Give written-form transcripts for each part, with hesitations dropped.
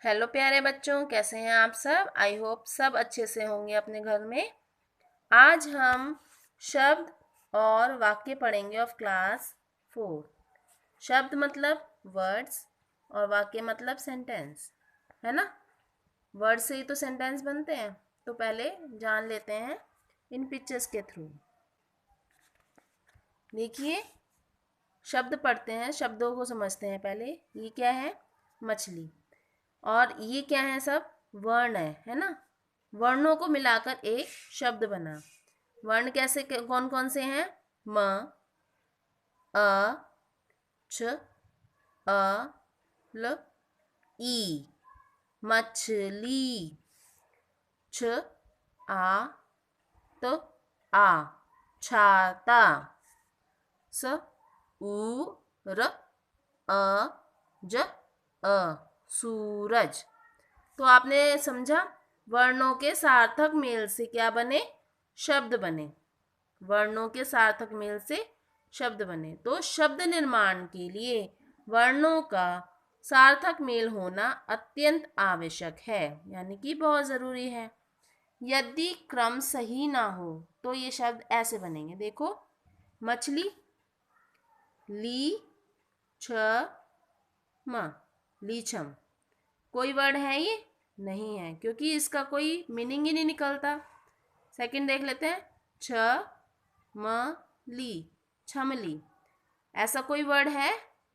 Hello प्यारे बच्चों, कैसे हैं आप सब। आई होप सब अच्छे से होंगे अपने घर में। आज हम शब्द और वाक्य पढ़ेंगे ऑफ क्लास 4। शब्द मतलब वर्ड्स और वाक्य मतलब सेंटेंस, है ना। वर्ड से ही तो सेंटेंस बनते हैं। तो पहले जान लेते हैं इन पिक्चर्स के थ्रू। देखिए, शब्द पढ़ते हैं, शब्दों को समझते हैं पहले। ये क्या है? मछली। और ये क्या है? सब वर्ण है ना। वर्णों को मिलाकर एक शब्द बना। वर्ण कैसे, कौन कौन से हैं? म, अ, छ, अ, ल, ई। मछली। छ, आ, त, आ। छाता। स, उ, र, अ, ज, अ। सूरज। तो आपने समझा, वर्णों के सार्थक मेल से क्या बने? शब्द बने। वर्णों के सार्थक मेल से शब्द बने। तो शब्द निर्माण के लिए वर्णों का सार्थक मेल होना अत्यंत आवश्यक है, यानी कि बहुत जरूरी है। यदि क्रम सही ना हो तो ये शब्द ऐसे बनेंगे। देखो, मछली, ली, छ, म, लीछम। कोई वर्ड है ये? नहीं है, क्योंकि इसका कोई मीनिंग ही नहीं निकलता। सेकंड देख लेते हैं। छ, म, ली, छमली। ऐसा कोई वर्ड है?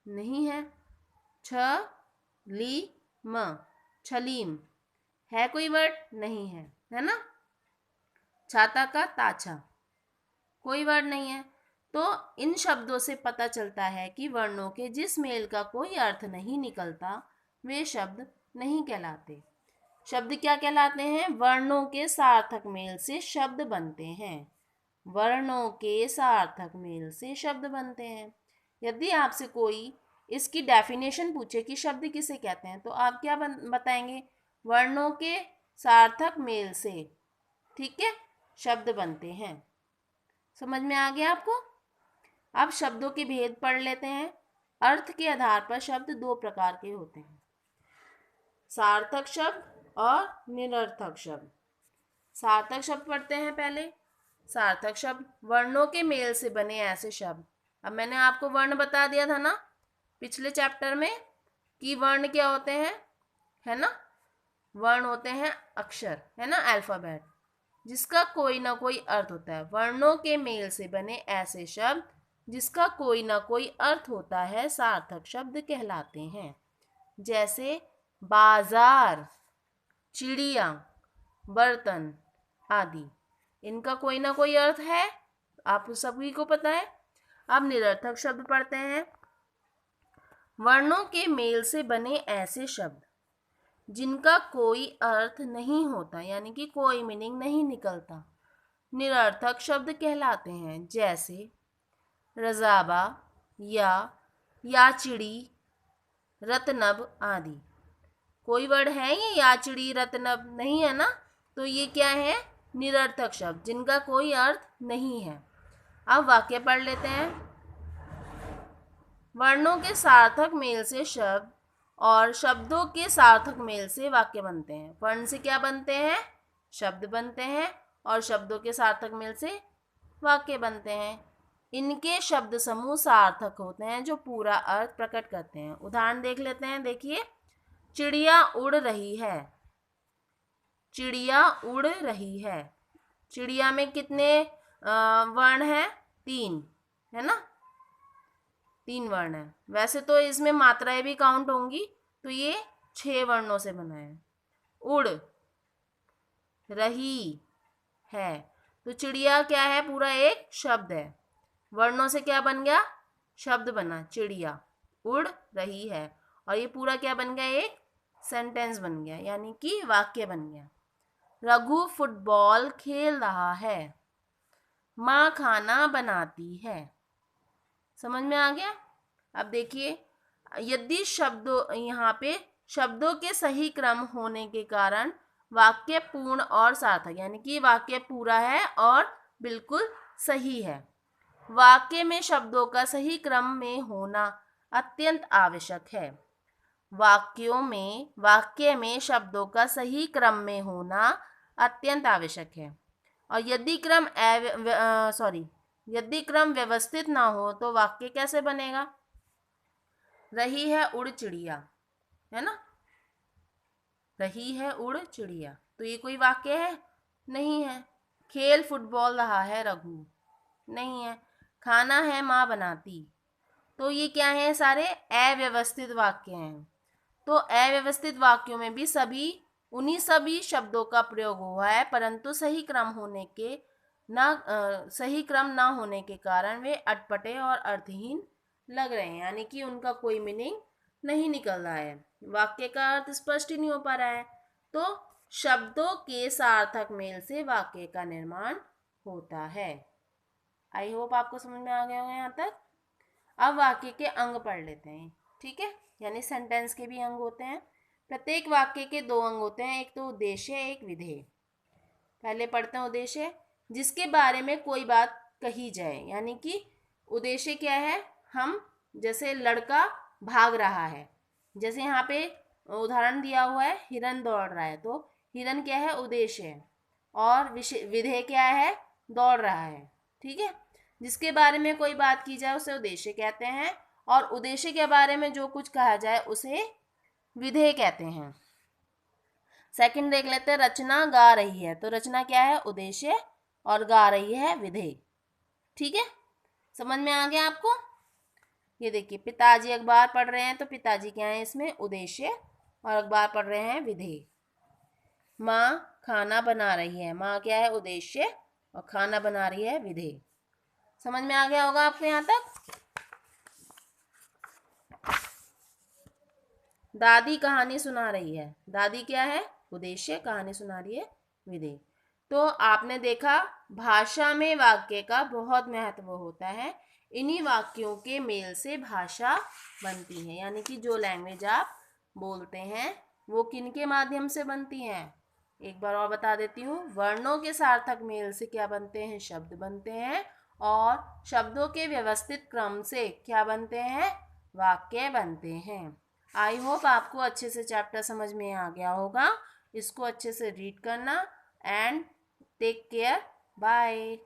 नहीं है। छ, ली, म, छलीम। है कोई वर्ड? नहीं है, है ना। छाता का ताछा। कोई वर्ड नहीं है। तो इन शब्दों से पता चलता है कि वर्णों के जिस मेल का कोई अर्थ नहीं निकलता वे शब्द नहीं कहलाते। शब्द क्या कहलाते हैं? वर्णों के सार्थक मेल से शब्द बनते हैं। वर्णों के सार्थक मेल से शब्द बनते हैं। यदि आपसे कोई इसकी डेफिनेशन पूछे कि शब्द किसे कहते हैं, तो आप क्या बताएंगे? वर्णों के सार्थक मेल से, ठीक है, शब्द बनते हैं। समझ में आ गया आपको? अब शब्दों के भेद पढ़ लेते हैं। अर्थ के आधार पर शब्द दो प्रकार के होते हैं, सार्थक शब्द और निरर्थक शब्द। सार्थक शब्द पढ़ते हैं पहले। सार्थक शब्द वर्णों के मेल से बने ऐसे शब्द। अब मैंने आपको वर्ण बता दिया था ना पिछले चैप्टर में कि वर्ण क्या होते हैं, है ना। वर्ण होते हैं अक्षर, है ना, अल्फाबेट, जिसका कोई ना कोई अर्थ होता है। वर्णों के मेल से बने ऐसे शब्द जिसका कोई ना कोई अर्थ होता है सार्थक शब्द कहलाते हैं। जैसे बाजार, चिड़िया, बर्तन आदि। इनका कोई ना कोई अर्थ है, आप सभी को पता है। अब निरर्थक शब्द पढ़ते हैं। वर्णों के मेल से बने ऐसे शब्द जिनका कोई अर्थ नहीं होता, यानी कि कोई मीनिंग नहीं निकलता, निरर्थक शब्द कहलाते हैं। जैसे रजाबा, या चिड़ी, रत्नब आदि। कोई वर्ड है ये? याचड़ी, रत्नब नहीं है ना। तो ये क्या है? निरर्थक शब्द जिनका कोई अर्थ नहीं है। अब वाक्य पढ़ लेते हैं। वर्णों के सार्थक मेल से शब्द और शब्दों के सार्थक मेल से वाक्य बनते हैं। वर्ण से क्या बनते हैं? शब्द बनते हैं, और शब्दों के सार्थक मेल से वाक्य बनते हैं। इनके शब्द समूह सार्थक होते हैं जो पूरा अर्थ प्रकट करते हैं। उदाहरण देख लेते हैं। देखिए, चिड़िया उड़ रही है। चिड़िया उड़ रही है। चिड़िया में कितने वर्ण है? 3, है ना। 3 वर्ण है। वैसे तो इसमें मात्राएं भी काउंट होंगी, तो ये 6 वर्णों से बना है। उड़ रही है, तो चिड़िया क्या है? पूरा एक शब्द है। वर्णों से क्या बन गया? शब्द बना, चिड़िया उड़ रही है। और ये पूरा क्या बन गया? एक सेंटेंस बन गया, यानी कि वाक्य बन गया। रघु फुटबॉल खेल रहा है। माँ खाना बनाती है। समझ में आ गया? अब देखिए, यदि शब्दों, यहाँ पे शब्दों के सही क्रम होने के कारण वाक्य पूर्ण और सार्थक, यानी कि वाक्य पूरा है और बिल्कुल सही है। वाक्य में शब्दों का सही क्रम में होना अत्यंत आवश्यक है। वाक्य में शब्दों का सही क्रम में होना अत्यंत आवश्यक है। और यदि क्रम व्यवस्थित ना हो तो वाक्य कैसे बनेगा? रही है उड़ चिड़िया, है ना, रही है उड़ चिड़िया, तो ये कोई वाक्य है? नहीं है। खेल फुटबॉल रहा है रघु, नहीं है। खाना है माँ बनाती, तो ये क्या है? सारे अव्यवस्थित वाक्य हैं। तो अव्यवस्थित वाक्यों में भी सभी शब्दों का प्रयोग हुआ है, परंतु सही क्रम ना होने के कारण वे अटपटे और अर्थहीन लग रहे हैं, यानी कि उनका कोई मीनिंग नहीं निकल रहा है, वाक्य का अर्थ स्पष्ट ही नहीं हो पा रहा है। तो शब्दों के सार्थक मेल से वाक्य का निर्माण होता है। आई होप आपको समझ में आ गया होगा यहाँ तक। अब वाक्य के अंग पढ़ लेते हैं, ठीक है, यानी सेंटेंस के भी अंग होते हैं। प्रत्येक वाक्य के दो अंग होते हैं, एक तो उद्देश्य, एक विधेय। पहले पढ़ते हैं उद्देश्य, जिसके बारे में कोई बात कही जाए, यानी कि उद्देश्य क्या है? हम जैसे लड़का भाग रहा है, जैसे यहाँ पे उदाहरण दिया हुआ है हिरन दौड़ रहा है, तो हिरन क्या है? उद्देश्य है। और विधेय क्या है? दौड़ रहा है, ठीक है। जिसके बारे में कोई बात की जाए उसे उद्देश्य कहते हैं, और उद्देश्य के बारे में जो कुछ कहा जाए उसे विधेय कहते हैं। सेकंड देख लेते हैं, रचना गा रही है, तो रचना क्या है? उद्देश्य, और गा रही है विधेय, ठीक है। समझ में आ गया आपको? ये देखिए, पिताजी अखबार पढ़ रहे हैं, तो पिताजी क्या है इसमें? उद्देश्य, और अखबार पढ़ रहे हैं विधेय। माँ खाना बना रही है, माँ क्या है? उद्देश्य, और खाना बना रही है विधेय। समझ में आ गया होगा आपको यहाँ तक। दादी कहानी सुना रही है, दादी क्या है? उद्देश्य, कहानी सुना रही है विधेय। तो आपने देखा भाषा में वाक्य का बहुत महत्व होता है। इन्हीं वाक्यों के मेल से भाषा बनती है, यानी कि जो लैंग्वेज आप बोलते हैं वो किनके माध्यम से बनती है? एक बार और बता देती हूँ, वर्णों के सार्थक मेल से क्या बनते हैं? शब्द बनते हैं, और शब्दों के व्यवस्थित क्रम से क्या बनते हैं? वाक्य बनते हैं। आई होप आपको अच्छे से चैप्टर समझ में आ गया होगा। इसको अच्छे से रीड करना, एंड टेक केयर, बाय।